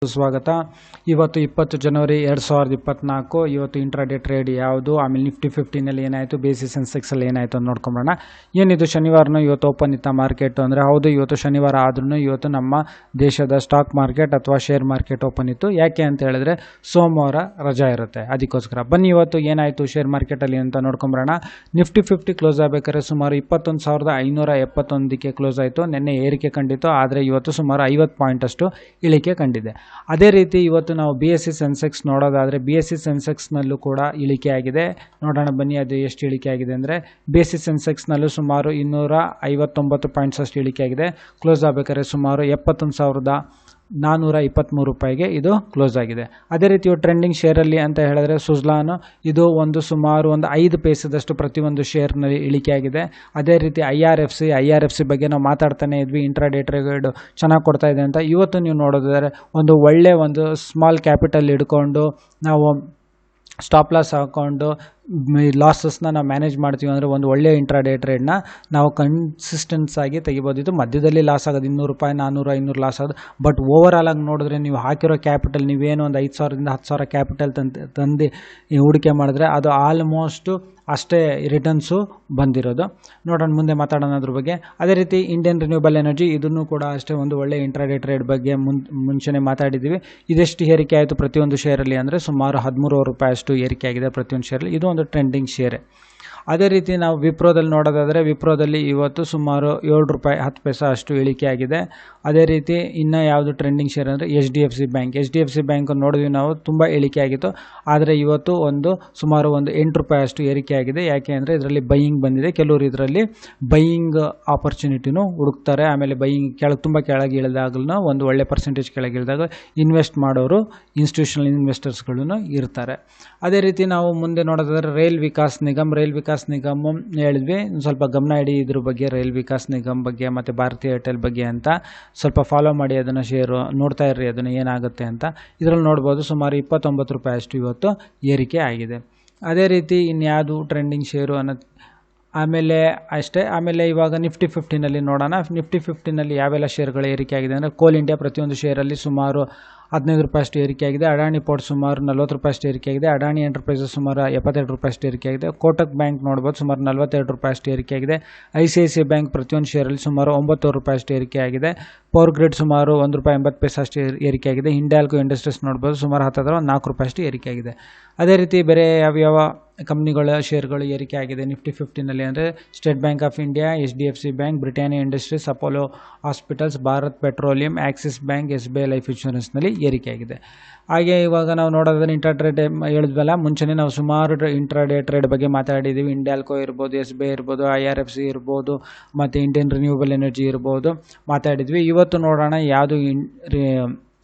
ಸ್ವಾಗತ. ಇವತ್ತು 20 ಜನವರಿ 2024. ಇವತ್ತು ಇಂಟ್ರಾಡೇ ಟ್ರೇಡ್ ಯಾವುದು, ಆಮೇಲೆ ನಿಫ್ಟಿ 15ನಲ್ಲಿ ಏನಾಯಿತು, ಬೇಸಿಸ್ ಸೆನ್ಸೆಕ್ಸಲ್ಲಿ ಏನಾಯಿತು ಅಂತ ನೋಡ್ಕೊಂಬರೋಣ. ಏನಿದು ಶನಿವಾರನೂ ಇವತ್ತು ಓಪನ್ ಇತ್ತ ಮಾರ್ಕೆಟ್ ಅಂದರೆ ಹೌದು, ಇವತ್ತು ಶನಿವಾರ ಆದ್ರೂ ಇವತ್ತು ನಮ್ಮ ದೇಶದ ಸ್ಟಾಕ್ ಮಾರ್ಕೆಟ್ ಅಥವಾ ಶೇರ್ ಮಾರ್ಕೆಟ್ ಓಪನ್ ಇತ್ತು. ಯಾಕೆ ಅಂತ ಹೇಳಿದ್ರೆ ಸೋಮವಾರ ರಜಾ ಇರುತ್ತೆ, ಅದಕ್ಕೋಸ್ಕರ. ಬನ್ನಿ ಇವತ್ತು ಏನಾಯಿತು ಶೇರ್ ಮಾರ್ಕೆಟಲ್ಲಿ ಅಂತ ನೋಡ್ಕೊಂಬರೋಣ. ನಿಫ್ಟಿ 50 ಕ್ಲೋಸ್ ಆಗಬೇಕಾದ್ರೆ ಸುಮಾರು 21,571ಕ್ಕೆ ಕ್ಲೋಸ್ ಆಯಿತು. ನಿನ್ನೆ ಏರಿಕೆ ಕಂಡಿತ್ತು, ಆದರೆ ಇವತ್ತು ಸುಮಾರು 50 ಪಾಯಿಂಟ್ ಅಷ್ಟು ಇಳಿಕೆ ಕಂಡಿದೆ. ಅದೇ ರೀತಿ ಇವತ್ತು ನಾವು BSE ಸೆನ್ಸೆಕ್ಸ್ ನೋಡೋದಾದರೆ BSE ಸೆನ್ಸೆಕ್ಸ್ನಲ್ಲೂ ಕೂಡ ಇಳಿಕೆ ಆಗಿದೆ. ನೋಡೋಣ ಬನ್ನಿ ಅದು ಎಷ್ಟು ಇಳಿಕೆ ಆಗಿದೆ ಅಂದರೆ, BSE ಸೆನ್ಸೆಕ್ಸ್ನಲ್ಲೂ ಸುಮಾರು 259 ಪಾಯಿಂಟ್ಸ್ ಅಷ್ಟು ಇಳಿಕೆ ಆಗಿದೆ. ಕ್ಲೋಸ್ ಆಗಬೇಕಾದ್ರೆ ಸುಮಾರು 71,423 ರೂಪಾಯಿಗೆ ಇದು ಕ್ಲೋಸ್ ಆಗಿದೆ. ಅದೇ ರೀತಿ ಟ್ರೆಂಡಿಂಗ್ ಶೇರಲ್ಲಿ ಅಂತ ಹೇಳಿದ್ರೆ ಸುಜ್ಲಾನ್ ಇದು ಸುಮಾರು 5 ಪೈಸದಷ್ಟು ಪ್ರತಿಯೊಂದು ಶೇರ್ನಲ್ಲಿ ಇಳಿಕೆ ಆಗಿದೆ. ಅದೇ ರೀತಿ IRFC ಬಗ್ಗೆ ನಾವು ಮಾತಾಡ್ತಾನೆ ಇದ್ವಿ, ಇಂಟ್ರಾಡೇ ಟ್ರೇಡ್ ಚೆನ್ನಾಗಿ ಕೊಡ್ತಾ ಇದೆ ಅಂತ. ಇವತ್ತು ನೀವು ನೋಡೋದಾದರೆ ಒಳ್ಳೆ ಸ್ಮಾಲ್ ಕ್ಯಾಪಿಟಲ್ ಹಿಡ್ಕೊಂಡು ನಾವು ಸ್ಟಾಪ್ ಲಾಸ್ ಹಾಕ್ಕೊಂಡು ಲಾಸಸ್ನ ನಾವು ಮ್ಯಾನೇಜ್ ಮಾಡ್ತೀವಿ ಅಂದರೆ ಒಳ್ಳೆಯ ಇಂಟ್ರಾಡೇ ಟ್ರೇಡ್ನ ನಾವು ಕನ್ಸಿಸ್ಟೆನ್ಸ್ ಆಗಿ ತೆಗಿಬೋದು. ಇದು ಮಧ್ಯದಲ್ಲಿ ಲಾಸ್ ಆಗೋದು 200 ರೂಪಾಯಿ 400 500 ಲಾಸ್ ಆಗೋದು. ಬಟ್ ಓವರಾಲ್ ಆಗಿ ನೋಡಿದ್ರೆ ನೀವು ಹಾಕಿರೋ ಕ್ಯಾಪಿಟಲ್, ನೀವೇನು 5,000ದಿಂದ 10,000 ಕ್ಯಾಪಿಟಲ್ ತಂದು ಹೂಡಿಕೆ ಮಾಡಿದ್ರೆ ಅದು ಆಲ್ಮೋಸ್ಟು ಅಷ್ಟೇ ರಿಟರ್ನ್ಸು ಬಂದಿರೋದು. ನೋಡೋಣ ಮುಂದೆ ಮಾತಾಡೋಣ ಅದ್ರ ಬಗ್ಗೆ. ಅದೇ ರೀತಿ ಇಂಡಿಯನ್ ರಿನ್ಯೂಬಲ್ ಎನರ್ಜಿ ಇದನ್ನು ಕೂಡ ಅಷ್ಟೇ ಒಳ್ಳೆ ಇಂಟ್ರಾಡೇ ಟ್ರೇಡ್ ಬಗ್ಗೆ ಮುಂಚೆನೇ ಮಾತಾಡಿದ್ದೀವಿ. ಇದೆಷ್ಟು ಏರಿಕೆ ಆಯಿತು ಪ್ರತಿಯೊಂದು ಶೇರಲ್ಲಿ ಅಂದರೆ ಸುಮಾರು 13 ರೂಪಾಯಿ ಅಷ್ಟು ಏರಿಕೆ ಆಗಿದೆ ಪ್ರತಿಯೊಂದು ಶೇರಲ್ಲಿ. ಇದು ಒಂದು ಟ್ರೆಂಡಿಂಗ್ ಶೇರೆ. ಅದೇ ರೀತಿ ನಾವು ವಿಪ್ರೋದಲ್ಲಿ ನೋಡೋದಾದರೆ ವಿಪ್ರೋದಲ್ಲಿ ಇವತ್ತು ಸುಮಾರು 7 ರೂಪಾಯಿ 10 ಪೈಸೆ ಅಷ್ಟು ಇಳಿಕೆ ಆಗಿದೆ. ಅದೇ ರೀತಿ ಇನ್ನು ಯಾವುದು ಟ್ರೆಂಡಿಂಗ್ ಶೇರ್ ಅಂದರೆ HDFC ಬ್ಯಾಂಕ್ ನೋಡಿದ್ವಿ ನಾವು, ತುಂಬ ಇಳಿಕೆ ಆಗಿತ್ತು. ಆದರೆ ಇವತ್ತು ಸುಮಾರು 8 ರೂಪಾಯಿ ಅಷ್ಟು ಏರಿಕೆ ಆಗಿದೆ. ಯಾಕೆ ಅಂದರೆ ಇದರಲ್ಲಿ ಬೈಯಿಂಗ್ ಬಂದಿದೆ. ಕೆಲವರು ಇದರಲ್ಲಿ ಬೈಯಿಂಗ್ ಆಪರ್ಚುನಿಟಿನೂ ಹುಡುಕ್ತಾರೆ. ಆಮೇಲೆ ಬೈಯಿಂಗ್ ತುಂಬ ಕೆಳಗೆ ಇಳಿದಾಗಲೂ ಒಳ್ಳೆ ಪರ್ಸೆಂಟೇಜ್ ಕೆಳಗೆ ಇಳಿದಾಗ ಇನ್ವೆಸ್ಟ್ ಮಾಡೋರು ಇನ್ಸ್ಟಿಟ್ಯೂಷನಲ್ ಇನ್ವೆಸ್ಟರ್ಸ್ಗಳೂ ಇರ್ತಾರೆ. ಅದೇ ರೀತಿ ನಾವು ಮುಂದೆ ನೋಡೋದಾದರೆ ರೈಲ್ ವಿಕಾಸ್ ನಿಗಮ್ ಹೇಳಿದ್ವಿ, ಸ್ವಲ್ಪ ಗಮನ ಇಡಿ ಇದ್ರ ಬಗ್ಗೆ, ರೈಲ್ ವಿಕಾಸ್ ನಿಗಮ್ ಬಗ್ಗೆ ಮತ್ತು ಭಾರತೀಯ ಏರ್ಟೆಲ್ ಬಗ್ಗೆ ಅಂತ ಸ್ವಲ್ಪ ಫಾಲೋ ಮಾಡಿ ಅದನ್ನು ಶೇರು ನೋಡ್ತಾ ಇರ್ರಿ, ಅದನ್ನು ಏನಾಗುತ್ತೆ ಅಂತ. ಇದರಲ್ಲಿ ನೋಡ್ಬೋದು ಸುಮಾರು 29 ರೂಪಾಯಿ ಅಷ್ಟು ಇವತ್ತು ಏರಿಕೆ ಆಗಿದೆ. ಅದೇ ರೀತಿ ಇನ್ಯಾವುದು ಟ್ರೆಂಡಿಂಗ್ ಶೇರು ಅನ್ನೋದು ಆಮೇಲೆ ಇವಾಗ ನಿಫ್ಟಿ 15ನಲ್ಲಿ ನೋಡೋಣ. ನಿಫ್ಟಿ 15ನಲ್ಲಿ ಯಾವೆಲ್ಲ ಶೇರ್ಗಳು ಏರಿಕೆ ಆಗಿದೆ ಅಂದರೆ ಕೋಲ್ ಇಂಡಿಯಾ ಪ್ರತಿಯೊಂದು ಶೇರಲ್ಲಿ ಸುಮಾರು 15 ರೂಪಾಯಿ ಅಷ್ಟು ಏರಿಕೆ ಆಗಿದೆ. ಅಡಾನಿ ಪೋರ್ಟ್ ಸುಮಾರು 40 ರೂಪಾಯಿ ಅಷ್ಟು ಏರಿಕೆ ಆಗಿದೆ. ಅಡಾನಿ ಎಂಟರ್ಪ್ರೈಸಸ್ ಸುಮಾರು 72 ರೂಪಾಯಿ ಅಷ್ಟು ಏರಿಕೆ ಆಗಿದೆ. ಕೋಟಕ್ ಬ್ಯಾಂಕ್ ನೋಡ್ಬೋದು ಸುಮಾರು 42 ರೂಪಾಯಿ ಅಷ್ಟು ಏರಿಕೆ ಆಗಿದೆ. ICICI ಬ್ಯಾಂಕ್ ಪ್ರತಿಯೊಂದು ಶೇರಲ್ಲಿ ಸುಮಾರು 9 ರೂಪಾಯಿ ಅಷ್ಟು ಏರಿಕೆ ಆಗಿದೆ. ಪವರ್ ಗ್ರಿಡ್ ಸುಮಾರು 1 ರೂಪಾಯಿ 80 ಪೈಸೆ ಅಷ್ಟು ಏರಿಕೆ ಆಗಿದೆ. ಹಿಂಡಾಲ್ಕೋ ಇಂಡಸ್ಟ್ರೀಸ್ ನೋಡ್ಬೋದು ಸುಮಾರು 4 ರೂಪಾಯಿ ಅಷ್ಟು ಏರಿಕೆ ಆಗಿದೆ. ಅದೇ ರೀತಿ ಬೇರೆ ಯಾವ ಕಂಪ್ನಿಗಳ ಶೇರ್ಗಳು ಏರಿಕೆ ಆಗಿದೆ ನಿಫ್ಟಿ 15ನಲ್ಲಿ ಅಂದರೆ State Bank of India, HDFC Bank, Britannia Industries, Apollo Hospitals, Bharat Petroleum, Axis Bank, SBI Life ಇನ್ಶೂರೆನ್ಸ್ನಲ್ಲಿ ಏರಿಕೆ ಆಗಿದೆ. ಹಾಗೆ ಇವಾಗ ನಾವು ನೋಡೋದ್ರೆ ಇಂಟ್ರಾಡೇ ಹೇಳಿದ್ವಲ್ಲ, ಮುಂಚೆನೇ ನಾವು ಸುಮಾರು ಇಂಟ್ರಾಡೇ ಟ್ರೇಡ್ ಬಗ್ಗೆ ಮಾತಾಡಿದ್ದೀವಿ. ಹಿಂಡಾಲ್ಕೋ ಇರ್ಬೋದು, SBI ಇರ್ಬೋದು, IRFC ಇರ್ಬೋದು, ಮತ್ತು ಇಂಡಿಯನ್ ರಿನ್ಯೂಬಲ್ ಎನರ್ಜಿ ಇರ್ಬೋದು ಮಾತಾಡಿದ್ವಿ. ಇವತ್ತು ನೋಡೋಣ ಯಾವುದು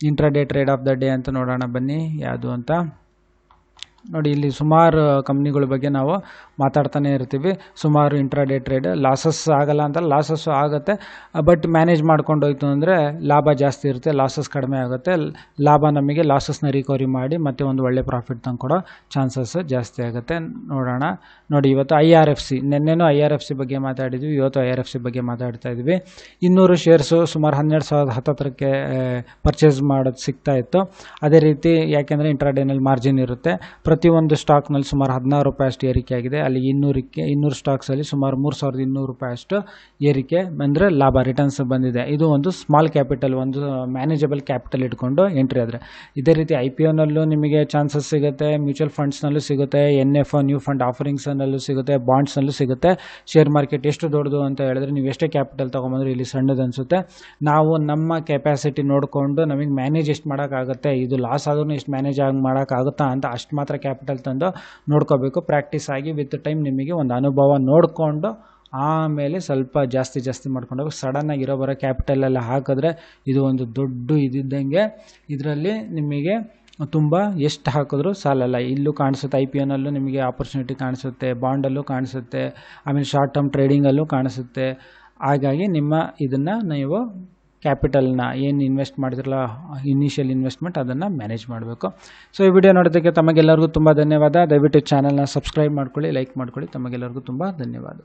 intraday trade of the day ಅಂತ ನೋಡೋಣ ಬನ್ನಿ, ಯಾವುದು ಅಂತ ನೋಡಿ. ಇಲ್ಲಿ ಸುಮಾರು ಕಂಪ್ನಿಗಳ ಬಗ್ಗೆ ನಾವು ಮಾತಾಡ್ತಾನೆ ಇರ್ತೀವಿ. ಸುಮಾರು ಇಂಟ್ರಾಡೇ ಟ್ರೇಡ್ ಲಾಸಸ್ ಆಗಲ್ಲ ಅಂತ, ಲಾಸಸ್ಸು ಆಗುತ್ತೆ. ಬಟ್ ಮ್ಯಾನೇಜ್ ಮಾಡ್ಕೊಂಡೋಯ್ತು ಅಂದರೆ ಲಾಭ ಜಾಸ್ತಿ ಇರುತ್ತೆ, ಲಾಸಸ್ ಕಡಿಮೆ ಆಗುತ್ತೆ. ಲಾಭ ನಮಗೆ ಲಾಸಸ್ನ ರಿಕವರಿ ಮಾಡಿ ಮತ್ತು ಒಳ್ಳೆ ಪ್ರಾಫಿಟ್ ತಂದುಕೊಡೋ ಚಾನ್ಸಸ್ ಜಾಸ್ತಿ ಆಗುತ್ತೆ. ನೋಡೋಣ ನೋಡಿ, ಇವತ್ತು ನಿನ್ನೆನೂ IRFC ಬಗ್ಗೆ ಮಾತಾಡಿದ್ವಿ, ಇವತ್ತು IRFC ಬಗ್ಗೆ ಮಾತಾಡ್ತಾ ಇದ್ವಿ. 200 ಶೇರ್ಸು ಸುಮಾರು 12,017ಕ್ಕೆ ಪರ್ಚೇಸ್ ಮಾಡೋದು ಸಿಗ್ತಾ ಇತ್ತು. ಅದೇ ರೀತಿ ಯಾಕೆಂದರೆ ಇಂಟ್ರಾಡೇನಲ್ಲಿ ಮಾರ್ಜಿನ್ ಇರುತ್ತೆ. ಪ್ರತಿಯೊಂದು ಸ್ಟಾಕ್ನಲ್ಲಿ ಸುಮಾರು 16 ರೂಪಾಯಿ ಅಷ್ಟು ಏರಿಕೆ ಆಗಿದೆ. ಅಲ್ಲಿ 200 ಸ್ಟಾಕ್ಸಲ್ಲಿ ಸುಮಾರು 3,200 ರೂಪಾಯಿ ಅಷ್ಟು ಏರಿಕೆ ಅಂದರೆ ಲಾಭ ರಿಟರ್ನ್ಸ್ ಬಂದಿದೆ. ಇದು ಸ್ಮಾಲ್ ಕ್ಯಾಪಿಟಲ್, ಮ್ಯಾನೇಜಬಲ್ ಕ್ಯಾಪಿಟಲ್ ಇಟ್ಕೊಂಡು ಎಂಟ್ರಿ ಆದರೆ. ಇದೇ ರೀತಿ IPOನಲ್ಲೂ ನಿಮಗೆ ಚಾನ್ಸಸ್ ಸಿಗುತ್ತೆ, ಮ್ಯೂಚುವಲ್ ಫಂಡ್ಸ್ನಲ್ಲೂ ಸಿಗುತ್ತೆ, NFO ನ್ಯೂ ಫಂಡ್ ಆಫರಿಂಗ್ಸ್ನಲ್ಲೂ ಸಿಗುತ್ತೆ, ಬಾಂಡ್ಸ್ನಲ್ಲೂ ಸಿಗುತ್ತೆ. ಶೇರ್ ಮಾರ್ಕೆಟ್ ಎಷ್ಟು ದೊಡ್ಡದು ಅಂತ ಹೇಳಿದ್ರೆ ನೀವು ಎಷ್ಟೇ ಕ್ಯಾಪಿಟಲ್ ತೊಗೊಂಬಂದ್ರೆ ಇಲ್ಲಿ ಸಣ್ಣದು ಅನಿಸುತ್ತೆ. ನಾವು ನಮ್ಮ ಕೆಪಾಸಿಟಿ ನೋಡಿಕೊಂಡು ನಮಗೆ ಮ್ಯಾನೇಜ್ ಎಷ್ಟು ಮಾಡೋಕ್ಕಾಗುತ್ತೆ, ಇದು ಲಾಸ್ ಆದ್ರೂ ಎಷ್ಟು ಮ್ಯಾನೇಜ್ ಮಾಡೋಕ್ಕಾಗುತ್ತಾ ಅಂತ ಅಷ್ಟು ಮಾತ್ರ ಕ್ಯಾಪಿಟಲ್ ತಂದು ನೋಡ್ಕೋಬೇಕು. ಪ್ರಾಕ್ಟೀಸ್ ಆಗಿ ವಿತ್ ಟೈಮ್ ನಿಮಗೆ ಒಂದು ಅನುಭವ ನೋಡಿಕೊಂಡು ಆಮೇಲೆ ಸ್ವಲ್ಪ ಜಾಸ್ತಿ ಮಾಡ್ಕೊಂಡೋಗಿ ಸಡನ್ನಾಗಿ ಬರೋ ಕ್ಯಾಪಿಟಲೆಲ್ಲ ಹಾಕಿದ್ರೆ ಇದು ದೊಡ್ಡ ಇದ್ದಂಗೆ. ಇದರಲ್ಲಿ ನಿಮಗೆ ತುಂಬ ಎಷ್ಟು ಹಾಕಿದ್ರೂ ಸಾಲಲ್ಲ. ಇಲ್ಲೂ ಕಾಣಿಸುತ್ತೆ, IPOನಲ್ಲೂ ನಿಮಗೆ ಆಪರ್ಚುನಿಟಿ ಕಾಣಿಸುತ್ತೆ, ಬಾಂಡಲ್ಲೂ ಕಾಣಿಸುತ್ತೆ, ಆಮೇಲೆ ಶಾರ್ಟ್ ಟರ್ಮ್ ಟ್ರೇಡಿಂಗಲ್ಲೂ ಕಾಣಿಸುತ್ತೆ. ಹಾಗಾಗಿ ಇದನ್ನು ನೀವು ಕ್ಯಾಪಿಟಲ್ನ ಏನು ಇನ್ವೆಸ್ಟ್ ಮಾಡಿದ್ರಲ್ಲ ಇನಿಷಿಯಲ್ ಇನ್ವೆಸ್ಟ್ಮೆಂಟ್ ಅದನ್ನು ಮ್ಯಾನೇಜ್ ಮಾಡಬೇಕು. ಸೊ ಈ ವಿಡಿಯೋ ನೋಡೋದಕ್ಕೆ ತಮಗೆಲ್ಲರಿಗೂ ತುಂಬ ಧನ್ಯವಾದ. ದಯವಿಟ್ಟು ಚಾನಲ್ನ ಸಬ್ಸ್ಕ್ರೈಬ್ ಮಾಡ್ಕೊಳ್ಳಿ, ಲೈಕ್ ಮಾಡ್ಕೊಳ್ಳಿ. ತಮಗೆಲ್ಲರಿಗೂ ತುಂಬ ಧನ್ಯವಾದ.